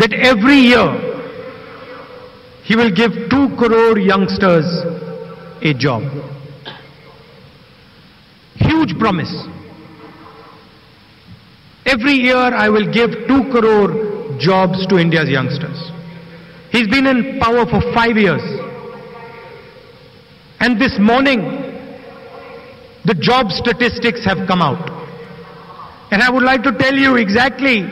that every year he will give 2 crore youngsters a job. Huge promise. Every year I will give 2 crore jobs to India's youngsters. He's been in power for 5 years. And this morning, the job statistics have come out. And I would like to tell you exactly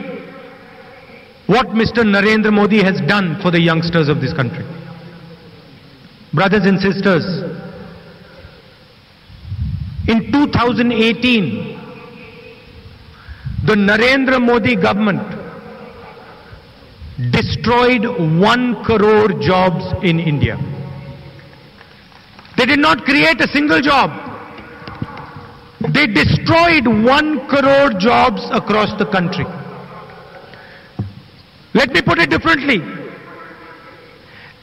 what Mr. Narendra Modi has done for the youngsters of this country. Brothers and sisters, in 2018, the Narendra Modi government destroyed 1 crore jobs in India. They did not create a single job. They destroyed 1 crore jobs across the country. Let me put it differently.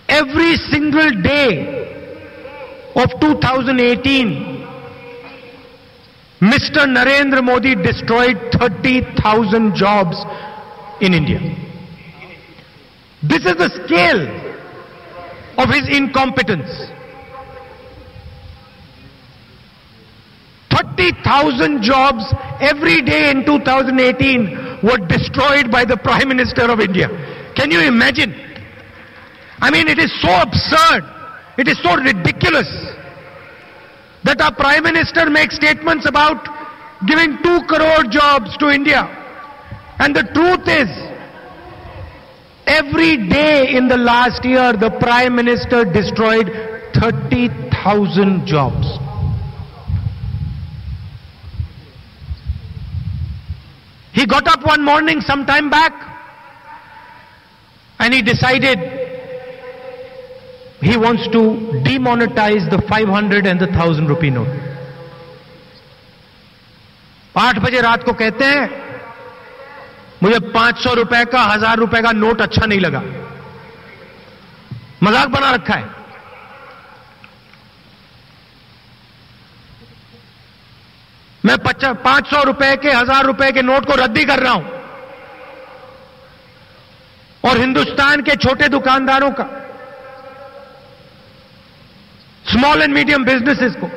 Every single day of 2018, Mr. Narendra Modi destroyed 30,000 jobs in India. This is the scale of his incompetence. 30,000 jobs every day in 2018 were destroyed by the Prime Minister of India. Can you imagine? I mean, it is so absurd. It is so ridiculous that our Prime Minister makes statements about giving 2 crore jobs to India. And the truth is, every day in the last year, the Prime Minister destroyed 30,000 jobs. He got up one morning some time back and he decided he wants to demonetize the 500 and the 1,000 rupee note. 8 बजे रात को कहते हैं मुझे 500 रुपए का 1000 रुपए का नोट अच्छा नहीं लगा. मजाक बना रखा है. मैं 500 रुपए के 1000 रुपए के नोट को रद्दी कर रहा हूं और हिंदुस्तान के छोटे दुकानदारों का, स्मॉल एंड मीडियम बिजनेसेस को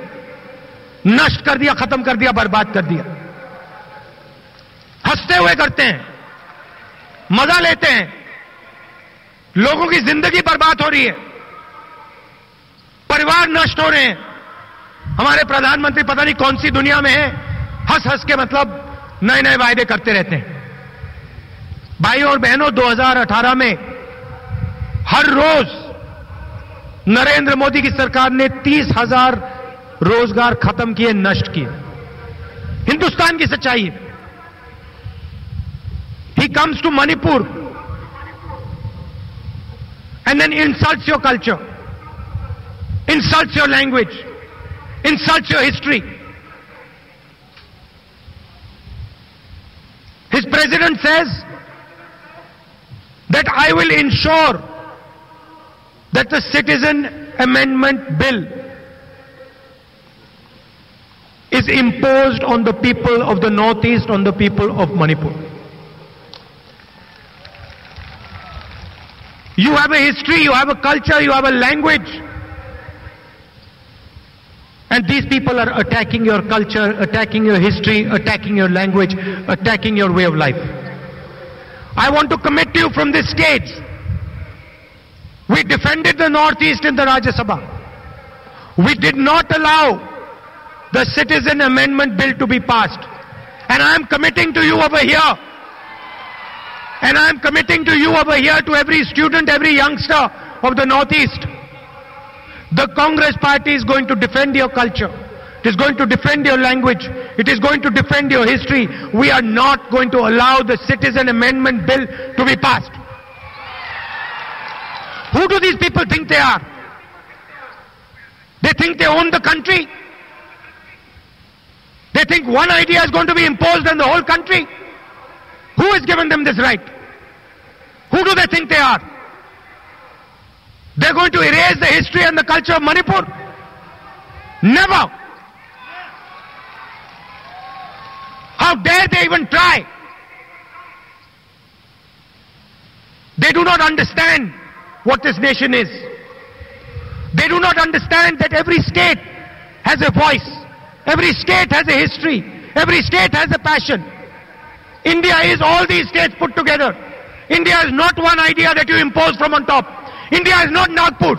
नष्ट कर दिया, खत्म कर दिया, बर्बाद कर दिया. हंसते हुए करते हैं, मजा लेते हैं. लोगों की जिंदगी बर्बाद हो रही है, परिवार नष्ट हो रहे हैं. हमारे प्रधानमंत्री पता नहीं कौन सी दुनिया में है, हंस हंस के मतलब नए नए वायदे करते रहते हैं. भाइयों और बहनों, 2018 में हर रोज नरेंद्र मोदी की सरकार ने 30,000 रोजगार खत्म किए, नष्ट किए. हिंदुस्तान की सच्चाई है. He comes to Manipur and then insults your culture, insults your language, insults your history. His president says that I will ensure that the Citizen Amendment Bill is imposed on the people of the Northeast, on the people of Manipur. You have a history, you have a culture, you have a language. And these people are attacking your culture, attacking your history, attacking your language, attacking your way of life. I want to commit to you from this stage. We defended the Northeast in the Rajya Sabha. We did not allow the Citizen Amendment Bill to be passed. And I am committing to you over here. And I am committing to you over here, to every student, every youngster of the Northeast. The Congress party is going to defend your culture. It is going to defend your language. It is going to defend your history. We are not going to allow the Citizen Amendment Bill to be passed. Who do these people think they are? They think they own the country. They think one idea is going to be imposed on the whole country. Who has given them this right? Who do they think they are? They're going to erase the history and the culture of Manipur? Never. How dare they even try? They do not understand what this nation is. They do not understand that every state has a voice. Every state has a history. Every state has a passion. India is all these states put together. India is not one idea that you impose from on top. India is not Nagpur.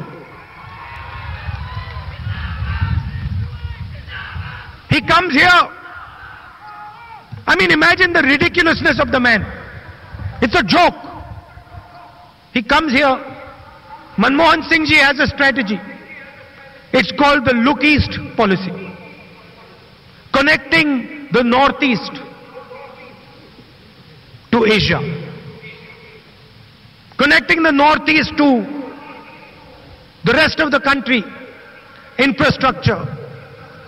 He comes here. I mean, imagine the ridiculousness of the man. It's a joke. He comes here. Manmohan Singh ji has a strategy. It's called the Look East policy. Connecting the Northeast to Asia. Connecting the Northeast to the rest of the country. Infrastructure,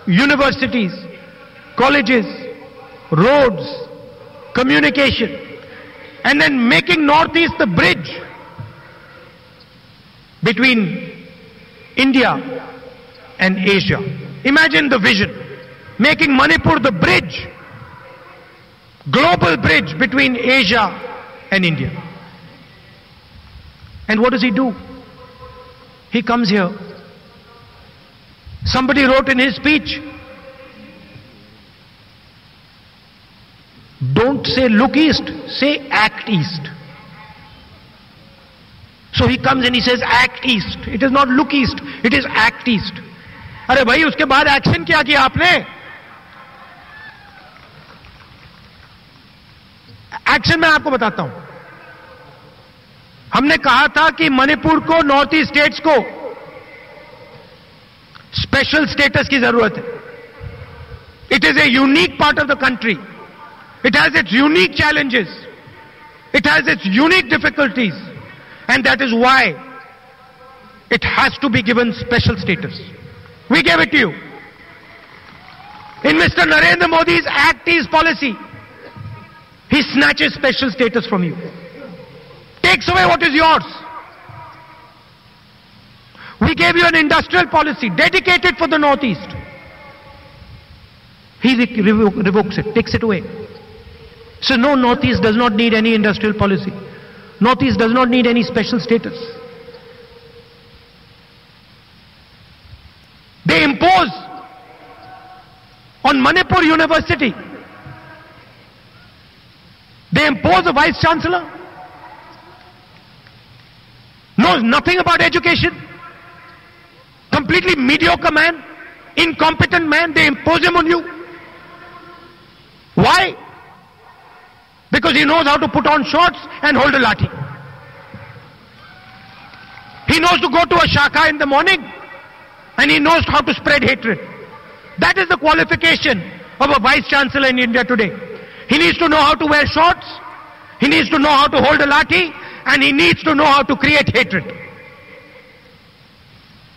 universities, colleges, roads, communication, and then making Northeast the bridge between India and Asia. Imagine the vision. Making Manipur the bridge, global bridge between Asia and India. And what does he do? He comes here. Somebody wrote in his speech, don't say look east, say act east. So he comes and he says act east. It is not look east, it is act east. अरे भाई उसके बाद action क्या किया आपने? Action मैं आपको बताता हूं. हमने कहा था कि मणिपुर को, नॉर्थ ईस्ट स्टेट्स को स्पेशल स्टेटस की जरूरत है. It is a unique part of the country. It has its unique challenges. It has its unique difficulties. And that is why it has to be given special status. We gave it to you. In Mr. Narendra Modi's Act East policy, he snatches special status from you. Takes away what is yours. We gave you an industrial policy dedicated for the Northeast. He revokes it, takes it away. So no, Northeast does not need any industrial policy. Northeast does not need any special status. They impose on Manipur University. They impose a vice chancellor. Knows nothing about education. Completely mediocre man. Incompetent man. They impose him on you. Why? Because he knows how to put on shorts and hold a lathi. He knows to go to a shakha in the morning. And he knows how to spread hatred. That is the qualification of a vice chancellor in India today. He needs to know how to wear shorts. He needs to know how to hold a lathi. And he needs to know how to create hatred.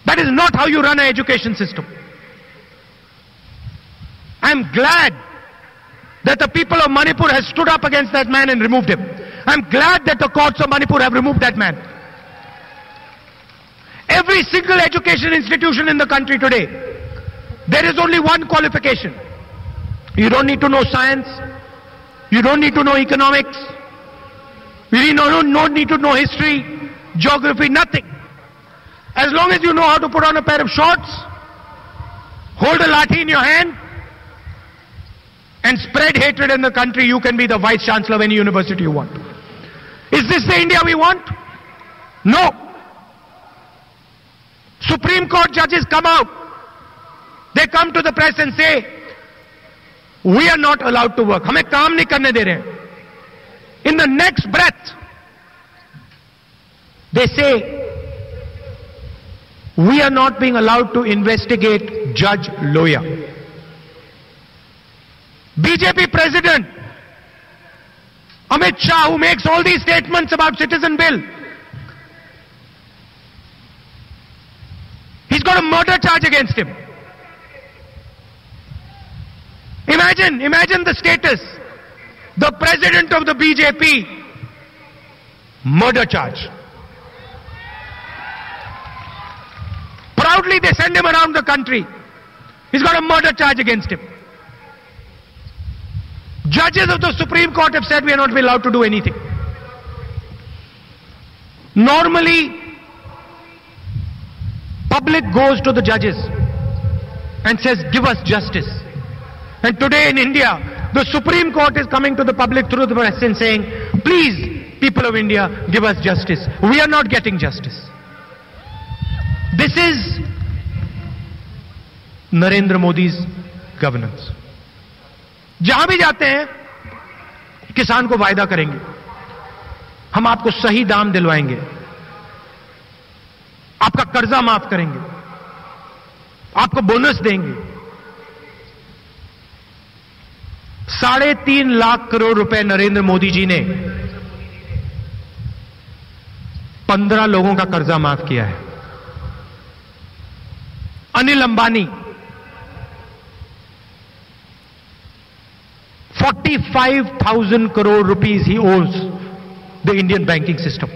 That is not how you run an education system. I am glad that the people of Manipur have stood up against that man and removed him. I am glad that the courts of Manipur have removed that man. Every single education institution in the country today, there is only one qualification. You don't need to know science. You don't need to know economics. You don't need to know history, geography, nothing. As long as you know how to put on a pair of shorts, hold a lathi in your hand, and spread hatred in the country, you can be the vice chancellor of any university you want. Is this the India we want? No. Supreme Court judges come out. They come to the press and say, we are not allowed to work. हमें काम नहीं करने दे रहे हैं. In the next breath, they say, we are not being allowed to investigate Judge Loya. BJP President Amit Shah, who makes all these statements about citizen bill, he's got a murder charge against him. Imagine the status. The president of the BJP, murder charge. Proudly they send him around the country. He's got a murder charge against him. Judges of the Supreme Court have said we are not allowed to do anything. Normally, public goes to the judges and says, give us justice. And today in India, the Supreme Court is coming to the public through the press and saying, please, people of India, give us justice. We are not getting justice. This is Narendra Modi's governance. जहां भी जाते हैं, किसान को वायदा करेंगे, हम आपको सही दाम दिलवाएंगे, आपका कर्जा माफ करेंगे, आपको बोनस देंगे। 3.5 लाख करोड़ रुपए नरेंद्र मोदी जी ने 15 लोगों का कर्जा माफ किया है। Anil Ambani 45,000 crore rupees he owes the Indian banking system.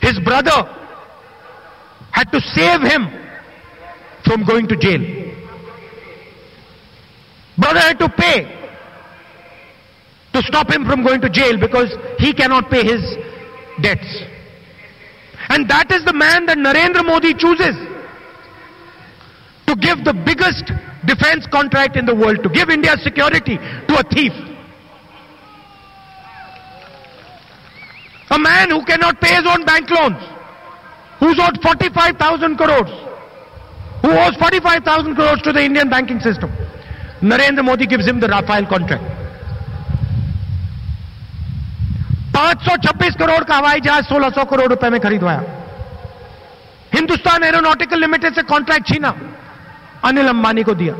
His brother had to save him from going to jail. Brother had to pay to stop him from going to jail because he cannot pay his debts. And that is the man that Narendra Modi chooses to give the biggest defense contract in the world, to give India security to a thief. A man who cannot pay his own bank loans, who's owed 45,000 crores, who owes 45,000 crores to the Indian banking system. Narendra Modi gives him the Rafale contract. 526 crore का हवाई जहाज 1600 करोड़ रुपए में खरीदवाया। Hindustan aeronautical limited से contract छीना, अनिल अंबानी को दिया।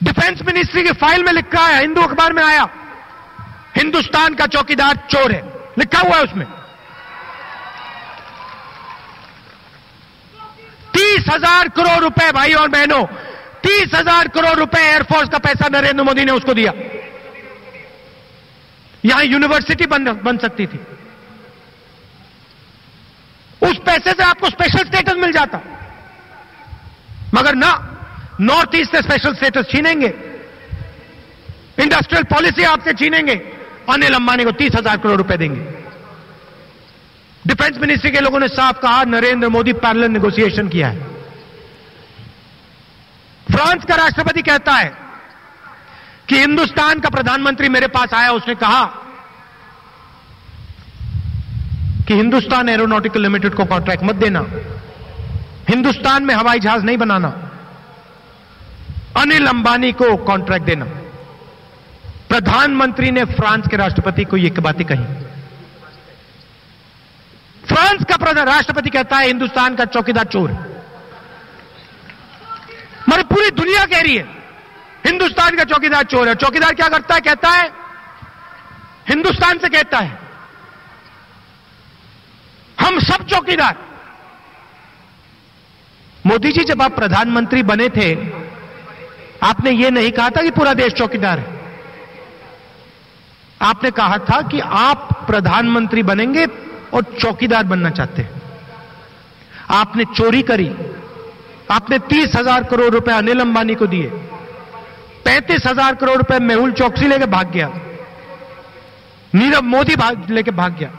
Defence ministry की फाइल में लिखा है, हिंदू अखबार में आया, हिंदुस्तान का चौकीदार चोर है, लिखा हुआ है उसमें। 30,000 करोड़ रुपए, भाई और बहनों, 30,000 करोड़ रुपए एयरफोर्स का पैसा नरेंद्र मोदी ने उसको दिया। यहां यूनिवर्सिटी बन सकती थी, उस पैसे से आपको स्पेशल स्टेटस मिल जाता, मगर ना, नॉर्थ ईस्ट से स्पेशल स्टेटस छीनेंगे, इंडस्ट्रियल पॉलिसी आपसे छीनेंगे, अनिल अंबानी को 30,000 करोड़ रुपए देंगे। डिफेंस मिनिस्ट्री के लोगों ने साफ कहा, नरेंद्र मोदी पैरेलल नेगोशिएशन किया है। फ्रांस का राष्ट्रपति कहता है कि हिंदुस्तान का प्रधानमंत्री मेरे पास आया, उसने कहा कि हिंदुस्तान एरोनॉटिकल लिमिटेड को कॉन्ट्रैक्ट मत देना, हिंदुस्तान में हवाई जहाज नहीं बनाना, अनिल अंबानी को कॉन्ट्रैक्ट देना। प्रधानमंत्री ने फ्रांस के राष्ट्रपति को यह बातें कही। फ्रांस का राष्ट्रपति कहता है हिंदुस्तान का चौकीदार चोर है। मगर पूरी दुनिया कह रही है हिंदुस्तान का चौकीदार चोर है। चौकीदार क्या करता है? कहता है, हिंदुस्तान से कहता है हम सब चौकीदार। मोदी जी, जब आप प्रधानमंत्री बने थे, आपने यह नहीं कहा था कि पूरा देश चौकीदार है। आपने कहा था कि आप प्रधानमंत्री बनेंगे और चौकीदार बनना चाहते हैं। आपने चोरी करी, आपने 30,000 करोड़ रुपए अनिल अंबानी को दिए, 35,000 करोड़ रुपए मेहुल चोकसी लेके भाग गया, नीरव मोदी लेके भाग गया,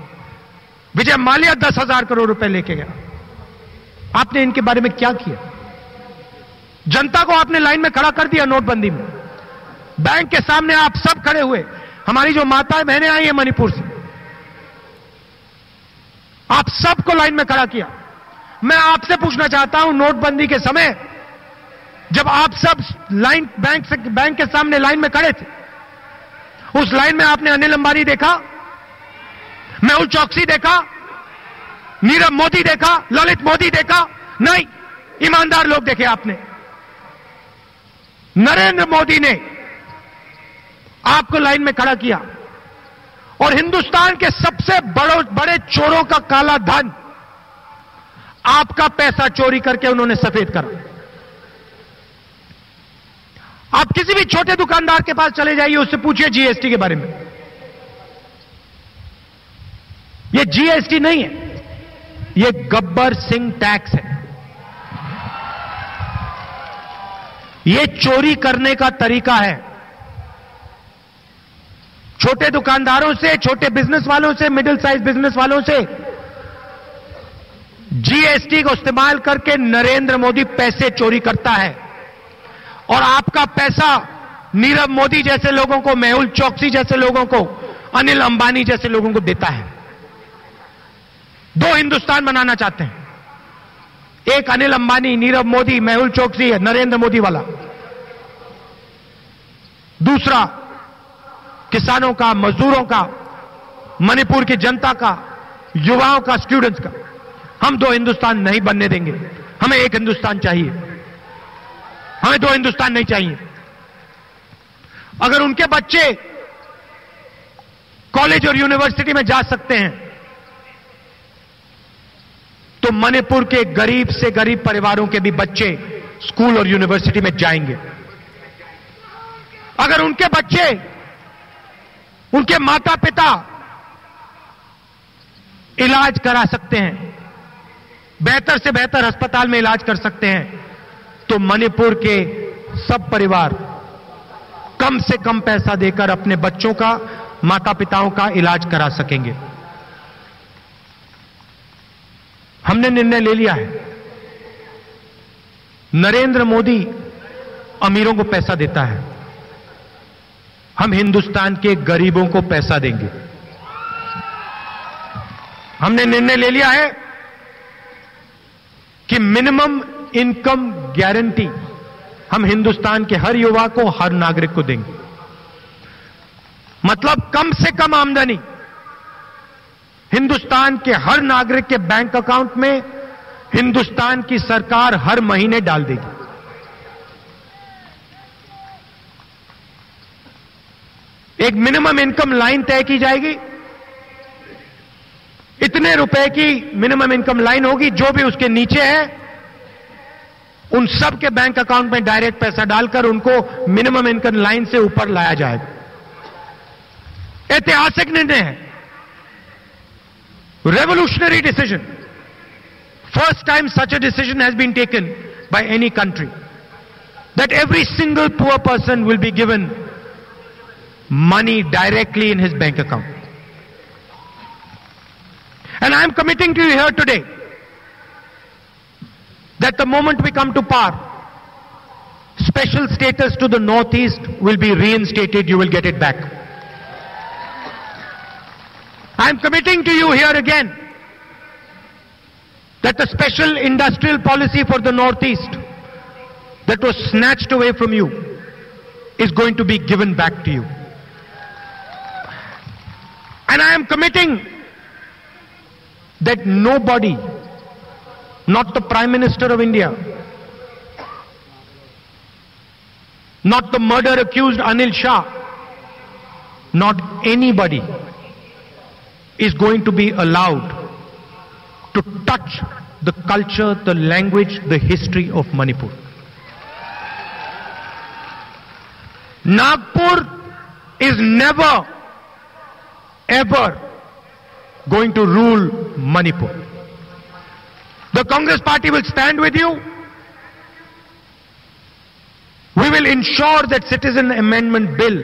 विजय माल्या 10,000 करोड़ रुपए लेके गया। आपने इनके बारे में क्या किया? जनता को आपने लाइन में खड़ा कर दिया नोटबंदी में। बैंक के सामने आप सब खड़े हुए, हमारी जो माताएं बहनें आई हैं मणिपुर से, आप सबको लाइन में खड़ा किया। मैं आपसे पूछना चाहता हूं, नोटबंदी के समय जब आप सब लाइन बैंक के सामने लाइन में खड़े थे, उस लाइन में आपने अनिल अंबानी देखा, मेहुल चोकसी देखा, नीरव मोदी देखा, ललित मोदी देखा? नहीं, ईमानदार लोग देखे आपने। नरेंद्र मोदी ने आपको लाइन में खड़ा किया और हिंदुस्तान के सबसे बड़े चोरों का काला धन, आपका पैसा चोरी करके उन्होंने सफेद करा। आप किसी भी छोटे दुकानदार के पास चले जाइए, उससे पूछिए जीएसटी के बारे में। यह जीएसटी नहीं है, यह गब्बर सिंह टैक्स है। यह चोरी करने का तरीका है। छोटे दुकानदारों से, छोटे बिजनेस वालों से, मिडिल साइज बिजनेस वालों से जीएसटी को इस्तेमाल करके नरेंद्र मोदी पैसे चोरी करता है और आपका पैसा नीरव मोदी जैसे लोगों को, मेहुल चोकसी जैसे लोगों को, अनिल अंबानी जैसे लोगों को देता है। दो हिंदुस्तान बनाना चाहते हैं, एक अनिल अंबानी, नीरव मोदी, मेहुल चोकसी है, नरेंद्र मोदी वाला। दूसरा किसानों का, मजदूरों का, मणिपुर की जनता का, युवाओं का, स्टूडेंट्स का। हम दो हिंदुस्तान नहीं बनने देंगे। हमें एक हिंदुस्तान चाहिए, हमें दो हिंदुस्तान नहीं चाहिए। अगर उनके बच्चे कॉलेज और यूनिवर्सिटी में जा सकते हैं तो मणिपुर के गरीब से गरीब परिवारों के भी बच्चे स्कूल और यूनिवर्सिटी में जाएंगे। अगर उनके बच्चे, उनके माता पिता इलाज करा सकते हैं, बेहतर से बेहतर अस्पताल में इलाज कर सकते हैं, तो मणिपुर के सब परिवार कम से कम पैसा देकर अपने बच्चों का, माता पिताओं का इलाज करा सकेंगे। हमने निर्णय ले लिया है। नरेंद्र मोदी अमीरों को पैसा देता है, हम हिंदुस्तान के गरीबों को पैसा देंगे। हमने निर्णय ले लिया है कि मिनिमम इनकम गारंटी हम हिंदुस्तान के हर युवा को, हर नागरिक को देंगे। मतलब कम से कम आमदनी हिंदुस्तान के हर नागरिक के बैंक अकाउंट में हिंदुस्तान की सरकार हर महीने डाल देगी। एक मिनिमम इनकम लाइन तय की जाएगी, इतने रुपए की मिनिमम इनकम लाइन होगी। जो भी उसके नीचे है उन सब के बैंक अकाउंट में डायरेक्ट पैसा डालकर उनको मिनिमम इनकम लाइन से ऊपर लाया जाएगा। ऐतिहासिक निर्णय है, revolutionary decision. First time such a decision has been taken by any country, that every single poor person will be given money directly in his bank account. And I am committing to you here today that the moment we come to power, special status to the Northeast will be reinstated. You will get it back. I am committing to you here again that the special industrial policy for the Northeast that was snatched away from you is going to be given back to you. And I am committing that nobody, not the Prime Minister of India, not the murder accused Anil Shah, not anybody is going to be allowed to touch the culture, the language, the history of Manipur. Nagpur is never, ever going to rule Manipur. The Congress Party will stand with you. We will ensure that Citizen Amendment Bill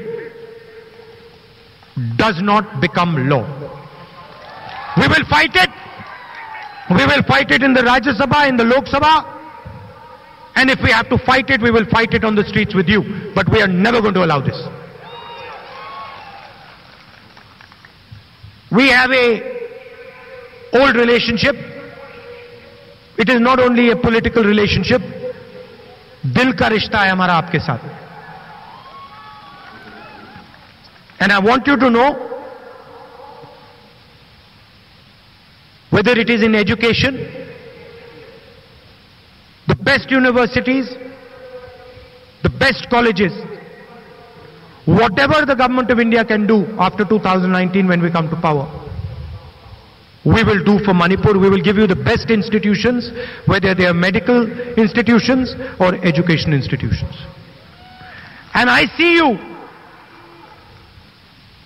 does not become law. We will fight it. We will fight it in the Rajya Sabha, in the Lok Sabha. And if we have to fight it, we will fight it on the streets with you. But we are never going to allow this. We have a old relationship. It is not only a political relationship. दिल का रिश्ता है हमारा आपके साथ. And I want you to know, whether it is in education, the best universities, the best colleges, whatever the government of India can do after 2019 when we come to power, we will do for Manipur. We will give you the best institutions, whether they are medical institutions or education institutions. And I see you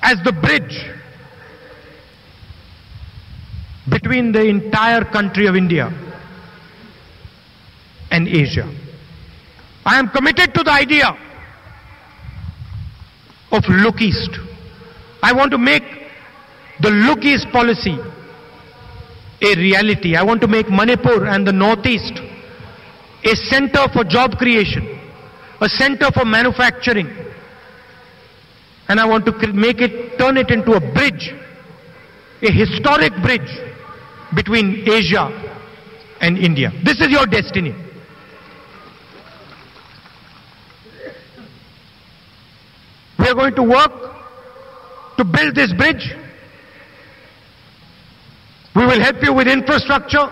as the bridge between the entire country of India and Asia. I am committed to the idea of look east, I want to make the Look East policy a reality. I want to make Manipur and the Northeast a center for job creation, a center for manufacturing. And I want to turn it into a bridge, a historic bridge between Asia and India. This is your destiny. We are going to work to build this bridge. We will help you with infrastructure,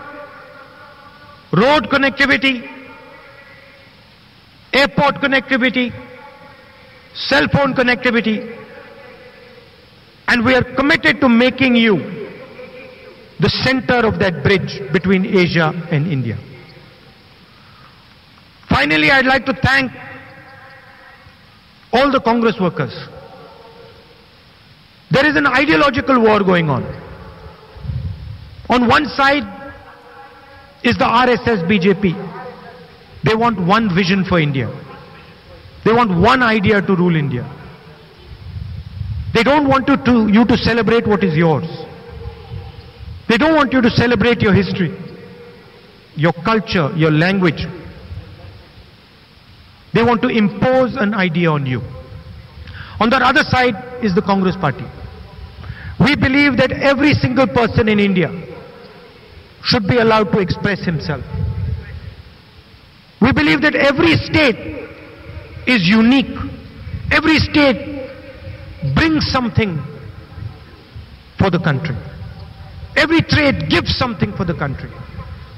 road connectivity, airport connectivity, cell phone connectivity, and we are committed to making you the center of that bridge between Asia and India. Finally, I'd like to thank all the Congress workers. There is an ideological war going on. On one side is the RSS BJP. They want one vision for India. They want one idea to rule India. They don't want you to celebrate what is yours. They don't want you to celebrate your history, your culture, your language. They want to impose an idea on you. On the other side is the Congress party. We believe that every single person in India should be allowed to express himself. We believe that every state is unique. Every state brings something for the country. Every trade gives something for the country.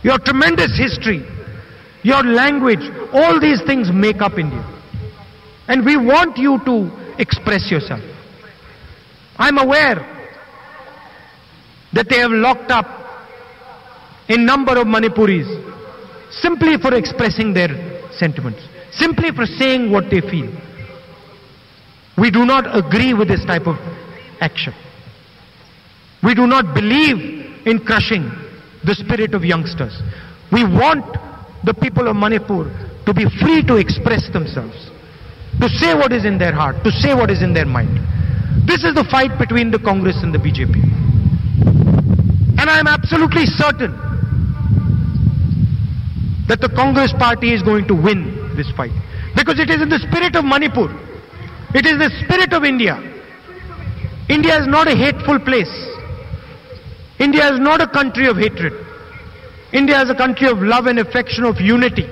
Your tremendous history, your language, all these things make up India. And we want you to express yourself. I'm aware that they have locked up a number of Manipuris simply for expressing their sentiments, simply for saying what they feel. We do not agree with this type of action. We do not believe in crushing the spirit of youngsters. We want the people of Manipur to be free to express themselves, to say what is in their heart, to say what is in their mind. This is the fight between the Congress and the BJP. And I am absolutely certain that the Congress party is going to win this fight. Because it is in the spirit of Manipur. It is the spirit of India. India is not a hateful place. India is not a country of hatred. India is a country of love and affection, of unity.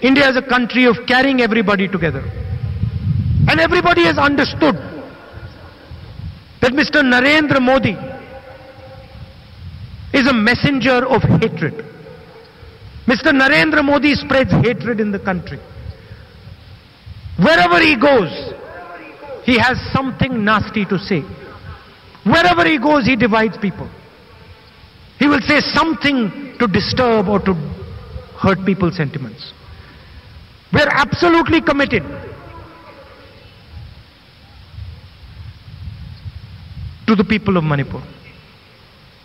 India is a country of carrying everybody together. And everybody has understood that Mr. Narendra Modi is a messenger of hatred. Mr. Narendra Modi spreads hatred in the country. Wherever he goes, he has something nasty to say. Wherever he goes, he divides people. He will say something to disturb or to hurt people's sentiments. We are absolutely committed to the people of Manipur.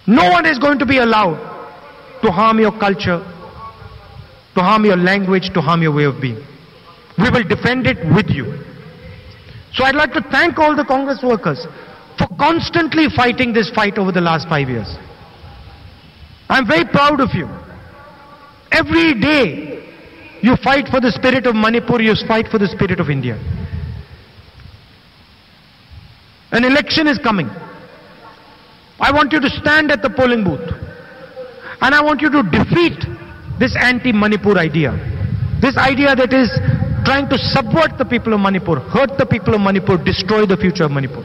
No one is going to be allowed to harm your culture, to harm your language, to harm your way of being. We will defend it with you. So I'd like to thank all the Congress workers for constantly fighting this fight over the last 5 years. I'm very proud of you. Every day you fight for the spirit of Manipur, you fight for the spirit of India. An election is coming. I want you to stand at the polling booth and I want you to defeat this anti-Manipur idea. This idea that is trying to subvert the people of Manipur, hurt the people of Manipur, destroy the future of Manipur.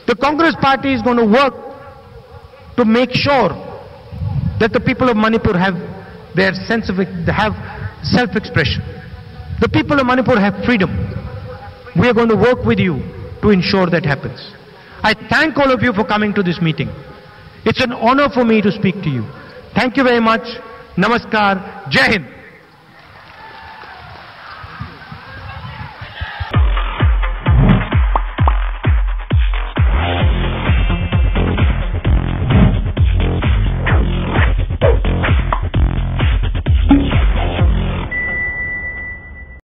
The Congress party is going to work to make sure that the people of Manipur have their sense of, have self-expression. The people of Manipur have freedom. We are going to work with you to ensure that happens. I thank all of you for coming to this meeting. It's an honor for me to speak to you. Thank you very much. Namaskar. Jai Hind.